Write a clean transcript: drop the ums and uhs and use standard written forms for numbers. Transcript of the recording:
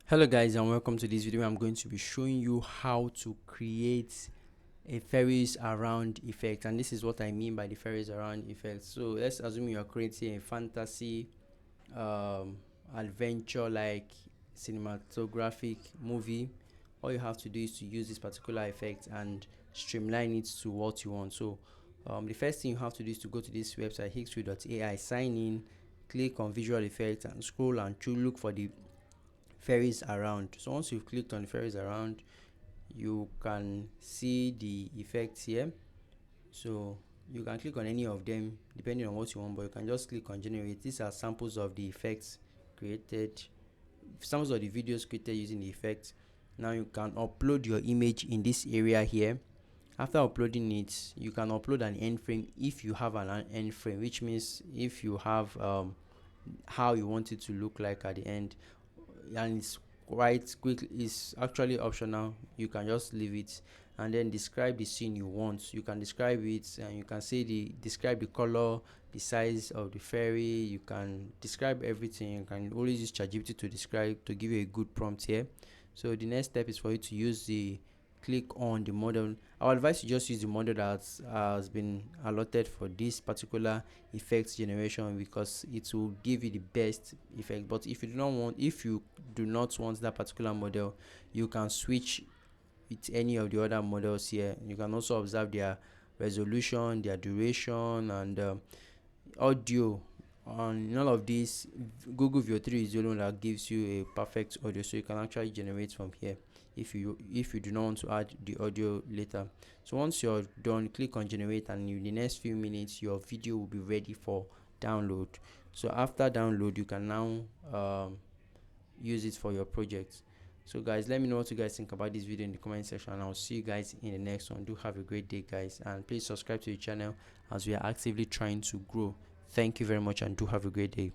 Hello guys, and welcome to this video. I'm going to be showing you how to create a fairies around effect, and this is what I mean by the fairies around effect. So let's assume you are creating a fantasy adventure like cinematographic movie. All you have to do is to use this particular effect and streamline it to what you want. So the first thing you have to do is to go to this website higgsfield.ai, sign in, click on visual effects and scroll and to look for the fairies around. So once you've clicked on the fairies around, you can see the effects here. So you can click on any of them depending on what you want, but you can just click on generate. These are samples of the effects created, samples of the videos created using the effects. Now you can upload your image in this area here. After uploading it, you can upload an end frame if you have an end frame, which means if you have how you want it to look like at the end, and it's quite quick. It's actually optional, you can just leave it, and then describe the scene you want. You can describe it, and you can say describe the color, the size of the fairy. You can describe everything. You can always use ChatGPT to describe, to give you a good prompt here. So the next step is for you to use the click on the model. I would advise you just use the model that has been allotted for this particular effects generation, because it will give you the best effect. But if you do not want that particular model, you can switch with any of the other models here. You can also observe their resolution, their duration, and audio. On all of these, Google View 3 is the only one that gives you a perfect audio, so you can actually generate from here if you do not want to add the audio later. So once you're done, click on generate, and in the next few minutes your video will be ready for download. So after download, you can now use it for your project. So guys, let me know what you guys think about this video in the comment section, and I'll see you guys in the next one. Do have a great day guys, and please subscribe to the channel as we are actively trying to grow. Thank you very much, and do have a great day.